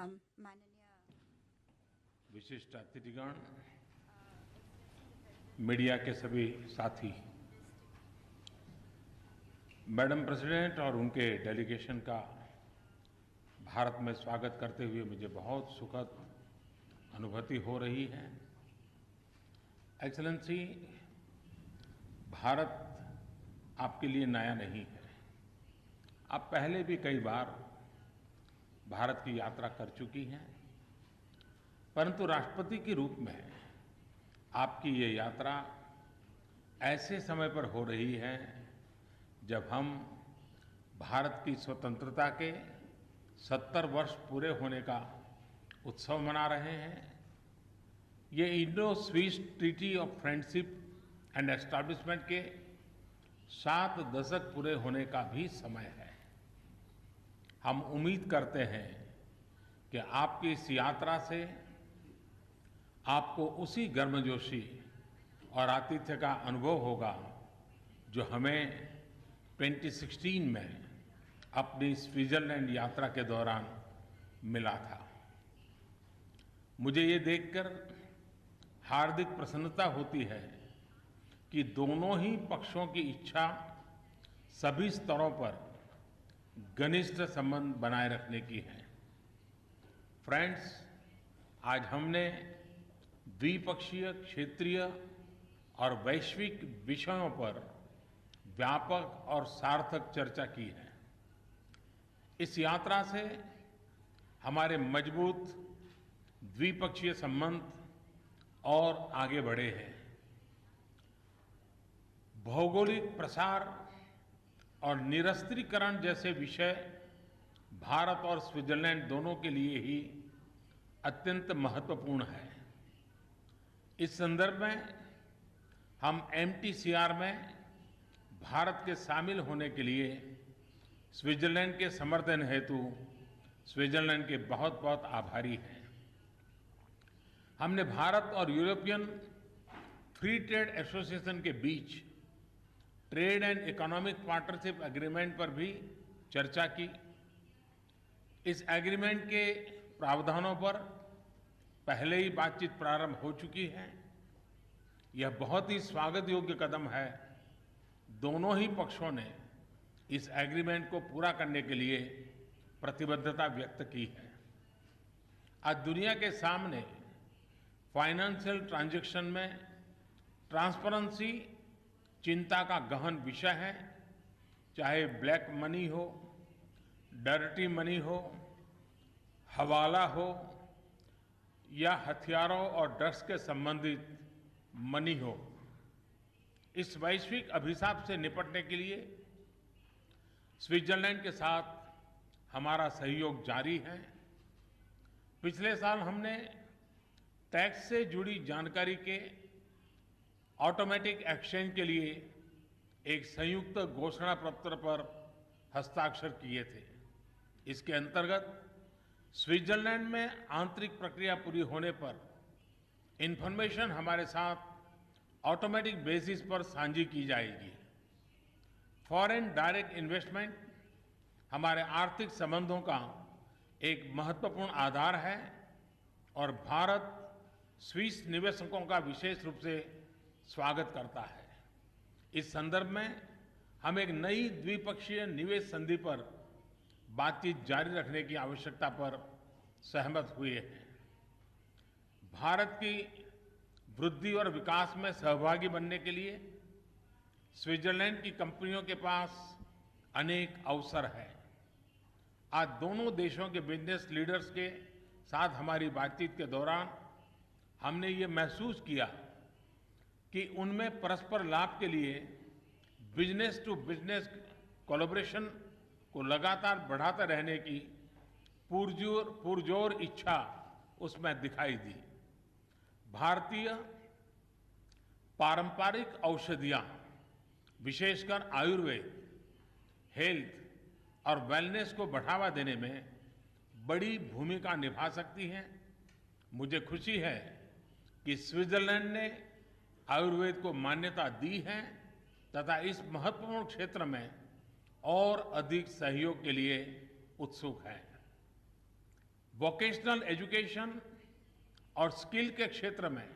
माननीय विशिष्ट अतिथिगण, मीडिया के सभी साथी, मैडम प्रेसिडेंट और उनके डेलीगेशन का भारत में स्वागत करते हुए मुझे बहुत सुखद अनुभूति हो रही है। एक्सेलेंसी, भारत आपके लिए नया नहीं है। आप पहले भी कई बार भारत की यात्रा कर चुकी हैं, परंतु राष्ट्रपति के रूप में आपकी ये यात्रा ऐसे समय पर हो रही है जब हम भारत की स्वतंत्रता के 70 वर्ष पूरे होने का उत्सव मना रहे हैं। ये Indo Swiss treaty of friendship and establishment के 7 दशक पूरे होने का भी समय है। हम उम्मीद करते हैं कि आपकी इस यात्रा से आपको उसी गर्मजोशी और आतिथ्य का अनुभव होगा जो हमें 2016 में अपनी स्विट्जरलैंड यात्रा के दौरान मिला था। मुझे ये देखकर हार्दिक प्रसन्नता होती है कि दोनों ही पक्षों की इच्छा सभी स्तरों पर घनिष्ठ संबंध बनाए रखने की है। फ्रेंड्स, आज हमने द्विपक्षीय, क्षेत्रीय और वैश्विक विषयों पर व्यापक और सार्थक चर्चा की है। इस यात्रा से हमारे मजबूत द्विपक्षीय संबंध और आगे बढ़े हैं। भौगोलिक प्रसार और निरस्त्रीकरण जैसे विषय भारत और स्विट्जरलैंड दोनों के लिए ही अत्यंत महत्वपूर्ण है। इस संदर्भ में हम एमटीसीआर में भारत के शामिल होने के लिए स्विट्जरलैंड के समर्थन हेतु स्विट्जरलैंड के बहुत बहुत आभारी हैं। हमने भारत और यूरोपियन फ्री ट्रेड एसोसिएशन के बीच trade and economic partnership agreement पर भी चर्चा की। इस एग्रीमेंट के प्रावधानों पर पहले ही बातचीत प्रारंभ हो चुकी है। यह बहुत ही स्वागत योग्य कदम है। दोनों ही पक्षों ने इस एग्रीमेंट को पूरा करने के लिए प्रतिबद्धता व्यक्त की है। आज दुनिया के सामने फाइनेंशियल ट्रांजैक्शन में ट्रांसपेरेंसी चिंता का गहन विषय है। चाहे ब्लैक मनी हो, डर्टी मनी हो, हवाला हो या हथियारों और ड्रग्स के संबंधित मनी हो, इस वैश्विक अभिशाप से निपटने के लिए स्विट्जरलैंड के साथ हमारा सहयोग जारी है। पिछले साल हमने टैक्स से जुड़ी जानकारी के ऑटोमेटिक एक्सचेंज के लिए एक संयुक्त घोषणा पत्र पर हस्ताक्षर किए थे। इसके अंतर्गत स्विट्जरलैंड में आंतरिक प्रक्रिया पूरी होने पर इंफॉर्मेशन हमारे साथ ऑटोमेटिक बेसिस पर साझी की जाएगी। फॉरेन डायरेक्ट इन्वेस्टमेंट हमारे आर्थिक संबंधों का एक महत्वपूर्ण आधार है और भारत स्विस निवेशकों का विशेष रूप से स्वागत करता है। इस संदर्भ में हम एक नई द्विपक्षीय निवेश संधि पर बातचीत जारी रखने की आवश्यकता पर सहमत हुए हैं। भारत की वृद्धि और विकास में सहभागी बनने के लिए स्विट्जरलैंड की कंपनियों के पास अनेक अवसर हैं। आज दोनों देशों के बिजनेस लीडर्स के साथ हमारी बातचीत के दौरान हमने ये महसूस किया कि उनमें परस्पर लाभ के लिए बिजनेस टू बिजनेस कोलैबोरेशन को लगातार बढ़ाते रहने की पुरजोर इच्छा उसमें दिखाई दी। भारतीय पारंपरिक औषधियां, विशेषकर आयुर्वेद, हेल्थ और वेलनेस को बढ़ावा देने में बड़ी भूमिका निभा सकती हैं। मुझे खुशी है कि स्विट्जरलैंड ने आयुर्वेद को मान्यता दी है तथा इस महत्वपूर्ण क्षेत्र में और अधिक सहयोग के लिए उत्सुक है। वोकेशनल एजुकेशन और स्किल के क्षेत्र में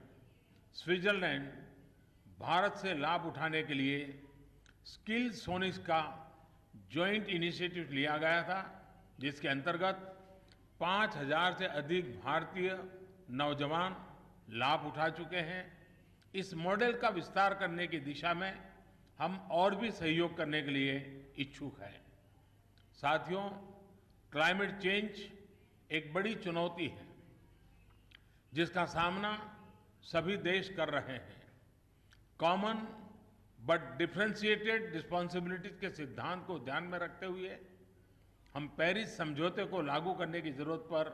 स्विट्जरलैंड भारत से लाभ उठाने के लिए स्किल सोनिस का जॉइंट इनिशिएटिव लिया गया था, जिसके अंतर्गत 5,000 से अधिक भारतीय नौजवान लाभ उठा चुके हैं। इस मॉडल का विस्तार करने की दिशा में हम और भी सहयोग करने के लिए इच्छुक हैं। साथियों, क्लाइमेट चेंज एक बड़ी चुनौती है जिसका सामना सभी देश कर रहे हैं। कॉमन बट डिफरेंशिएटेड रिस्पॉन्सिबिलिटीज के सिद्धांत को ध्यान में रखते हुए हम पेरिस समझौते को लागू करने की जरूरत पर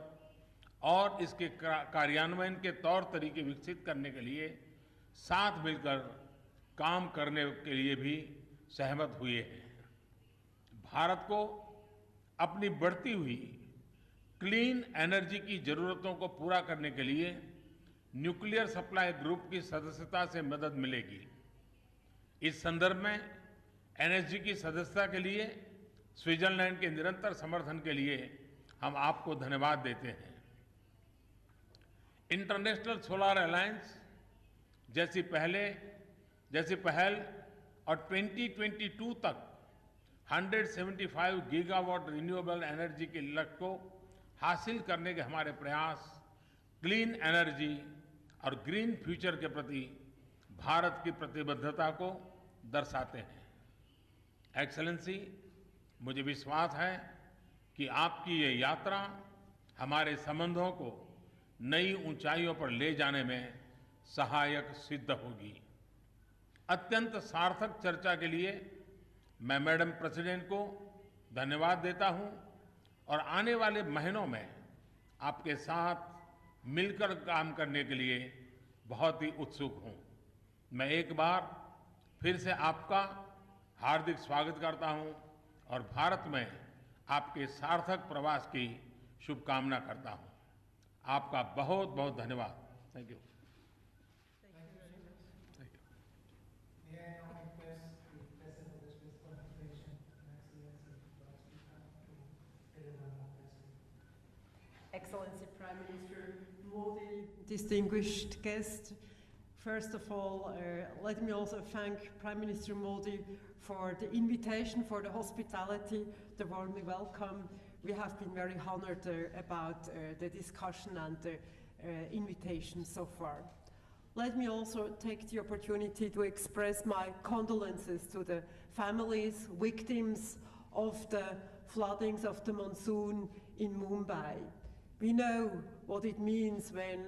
और इसके कार्यान्वयन के तौर तरीके विकसित करने के लिए साथ मिलकर काम करने के लिए भी सहमत हुए हैं। भारत को अपनी बढ़ती हुई क्लीन एनर्जी की जरूरतों को पूरा करने के लिए न्यूक्लियर सप्लाई ग्रुप की सदस्यता से मदद मिलेगी। इस संदर्भ में एनएसजी की सदस्यता के लिए स्विट्जरलैंड के निरंतर समर्थन के लिए हम आपको धन्यवाद देते हैं। इंटरनेशनल सोलर अलायंस जैसी पहल और 2022 तक 175 गीगावाट रिन्यूएबल एनर्जी के लक्ष्य को हासिल करने के हमारे प्रयास क्लीन एनर्जी और ग्रीन फ्यूचर के प्रति भारत की प्रतिबद्धता को दर्शाते हैं। एक्सेलेंसी, मुझे विश्वास है कि आपकी ये यात्रा हमारे संबंधों को नई ऊंचाइयों पर ले जाने में सहायक सिद्ध होगी। अत्यंत सार्थक चर्चा के लिए मैं मैडम प्रेसिडेंट को धन्यवाद देता हूं और आने वाले महीनों में आपके साथ मिलकर काम करने के लिए बहुत ही उत्सुक हूं। मैं एक बार फिर से आपका हार्दिक स्वागत करता हूं और भारत में आपके सार्थक प्रवास की शुभकामना करता हूं। आपका बहुत बहुत धन्यवाद। Thank you. Excellency Prime Minister Modi, distinguished guest, first of all, let me also thank Prime Minister Modi for the invitation, for the hospitality, the warmly welcome. We have been very honored about the discussion and the invitation so far. Let me also take the opportunity to express my condolences to the families, victims of the floodings of the monsoon in Mumbai. We know what it means when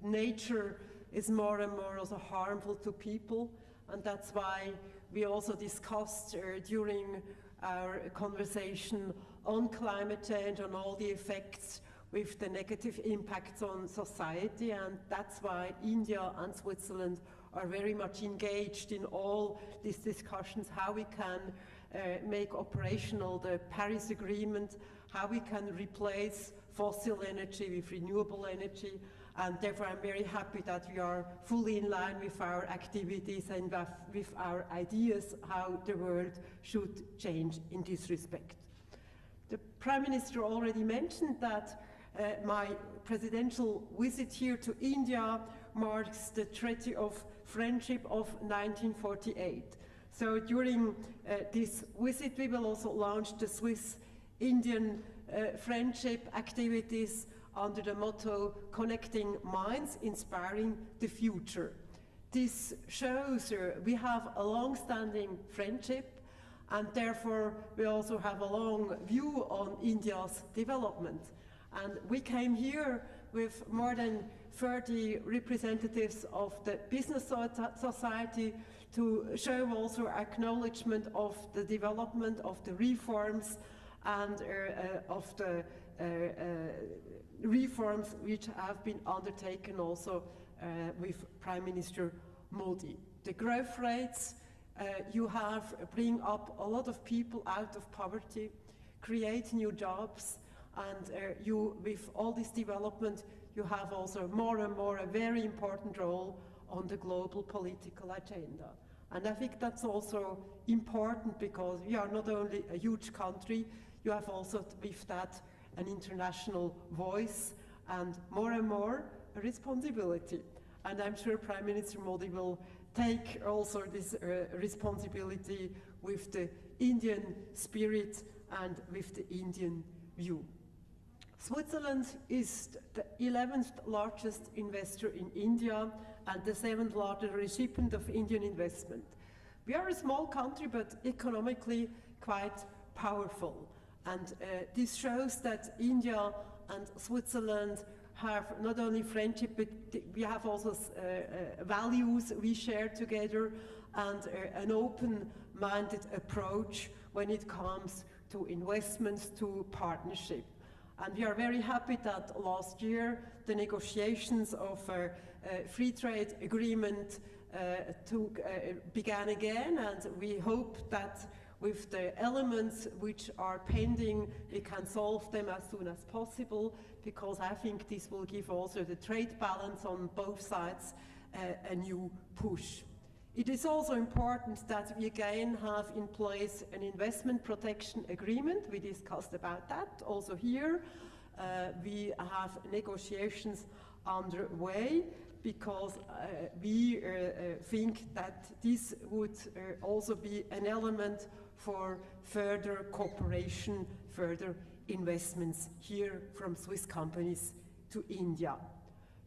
nature is more and more also harmful to people, and that's why we also discussed during our conversation on climate change, on all the effects with the negative impacts on society, and that's why India and Switzerland are very much engaged in all these discussions, how we can make operational the Paris Agreement, how we can replace fossil energy with renewable energy, and therefore I'm very happy that we are fully in line with our activities and with our ideas how the world should change in this respect. The Prime Minister already mentioned that my presidential visit here to India marks the Treaty of Friendship of 1948. So during this visit we will also launch the Swiss-Indian friendship activities under the motto Connecting Minds, Inspiring the Future. This shows we have a long-standing friendship, and therefore we also have a long view on India's development. And we came here with more than 30 representatives of the business society to show also acknowledgement of the development of the reforms and of the reforms which have been undertaken also with Prime Minister Modi. The growth rates you have bring up a lot of people out of poverty, create new jobs, and you, with all this development, you have also more and more a very important role on the global political agenda. And I think that's also important because we are not only a huge country, you have also with that an international voice and more a responsibility. And I'm sure Prime Minister Modi will take also this responsibility with the Indian spirit and with the Indian view. Switzerland is the 11th largest investor in India and the 7th largest recipient of Indian investment. We are a small country, but economically quite powerful. And this shows that India and Switzerland have not only friendship, but we have also values we share together and an open-minded approach when it comes to investments, to partnership. And we are very happy that last year the negotiations of a free trade agreement began again, and we hope that with the elements which are pending, we can solve them as soon as possible, because I think this will give also the trade balance on both sides a new push. It is also important that we again have in place an investment protection agreement. We discussed about that also here. We have negotiations underway because we think that this would also be an element for further cooperation, further investments here from Swiss companies to India.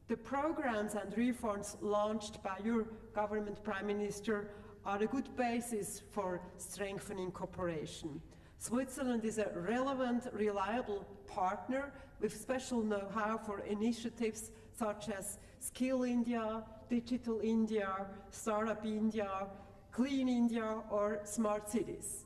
The programs and reforms launched by your government, Prime Minister, are a good basis for strengthening cooperation. Switzerland is a relevant, reliable partner with special know-how for initiatives such as Skill India, Digital India, Startup India, Clean India, or Smart Cities.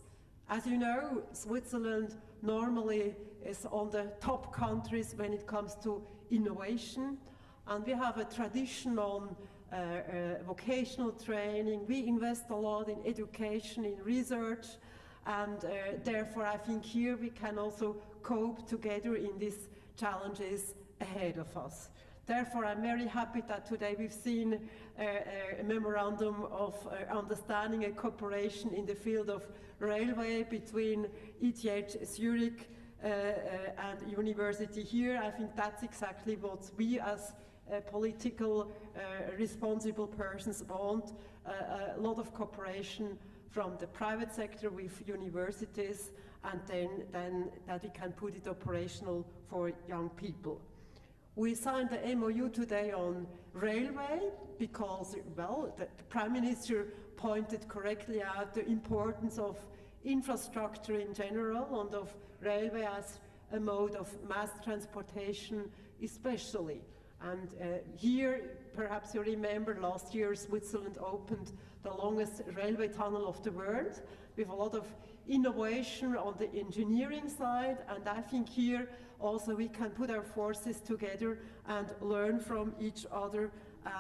As you know, Switzerland normally is on the top countries when it comes to innovation, and we have a tradition on vocational training. We invest a lot in education, in research, and therefore I think here we can also cope together in these challenges ahead of us. Therefore, I'm very happy that today we've seen a memorandum of understanding and cooperation in the field of railway between ETH Zurich and university here. I think that's exactly what we as political responsible persons want, a lot of cooperation from the private sector with universities, and then that we can put it operational for young people. We signed the MOU today on railway because, well, the Prime Minister pointed correctly out the importance of infrastructure in general and of railway as a mode of mass transportation especially. And here, perhaps you remember, last year Switzerland opened the longest railway tunnel of the world with a lot of innovation on the engineering side, and I think here also we can put our forces together and learn from each other,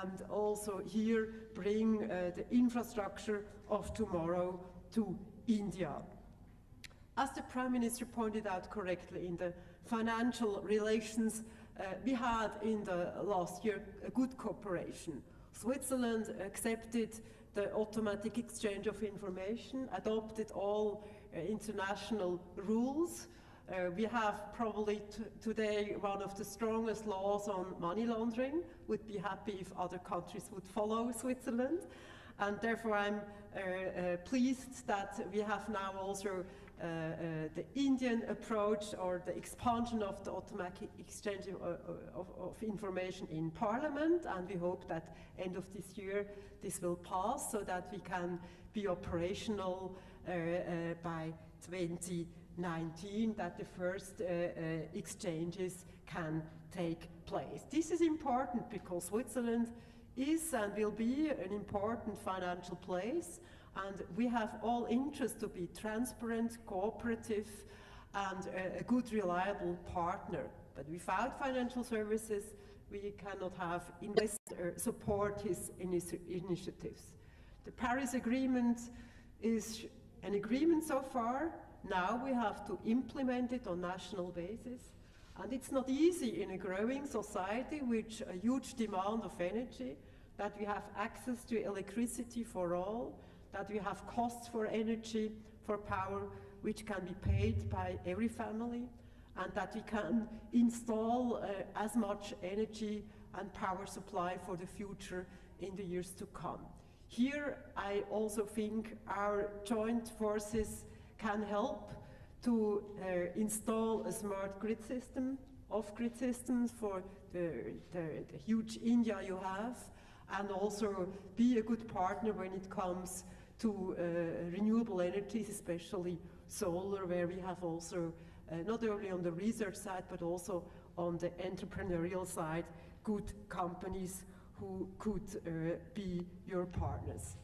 and also here bring the infrastructure of tomorrow to India. As the Prime Minister pointed out correctly, in the financial relations we had in the last year a good cooperation. Switzerland accepted the automatic exchange of information, adopted all international rules. We have probably today one of the strongest laws on money laundering. Would be happy if other countries would follow Switzerland. And therefore I'm pleased that we have now also the Indian approach, or the expansion of the automatic exchange of information in Parliament, and we hope that end of this year this will pass so that we can be operational by 2019, that the first exchanges can take place. This is important because Switzerland is and will be an important financial place, and we have all interest to be transparent, cooperative, and a good, reliable partner. But without financial services, we cannot have investor support his initiatives. The Paris Agreement is an agreement so far. Now we have to implement it on national basis. And it's not easy in a growing society with a huge demand of energy, that we have access to electricity for all, that we have costs for energy, for power, which can be paid by every family. and that we can install as much energy and power supply for the future in the years to come. Here, I also think our joint forces can help to install a smart grid system, off-grid systems for the huge India you have, and also be a good partner when it comes to renewable energies, especially solar, where we have also, not only on the research side, but also on the entrepreneurial side, good companies who could be your partners.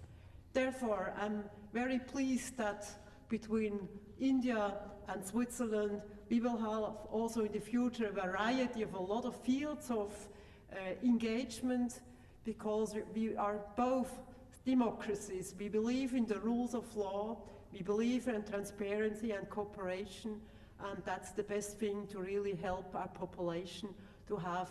Therefore, I'm very pleased that between India and Switzerland, we will have also in the future a variety of a lot of fields of engagement, because we are both democracies. We believe in the rules of law, we believe in transparency and cooperation, and that's the best thing to really help our population to have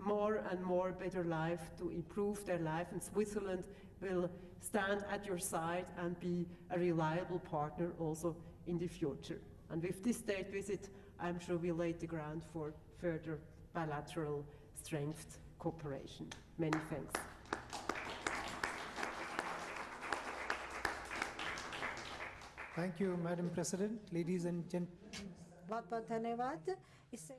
more and more better life, to improve their life, and Switzerland will stand at your side and be a reliable partner also in the future. And with this state visit, I'm sure we'll lay the ground for further bilateral strengthened cooperation. Many thanks. Thank you, Madam President. Ladies and gentlemen. बहुत बहुत धन्यवाद। इससे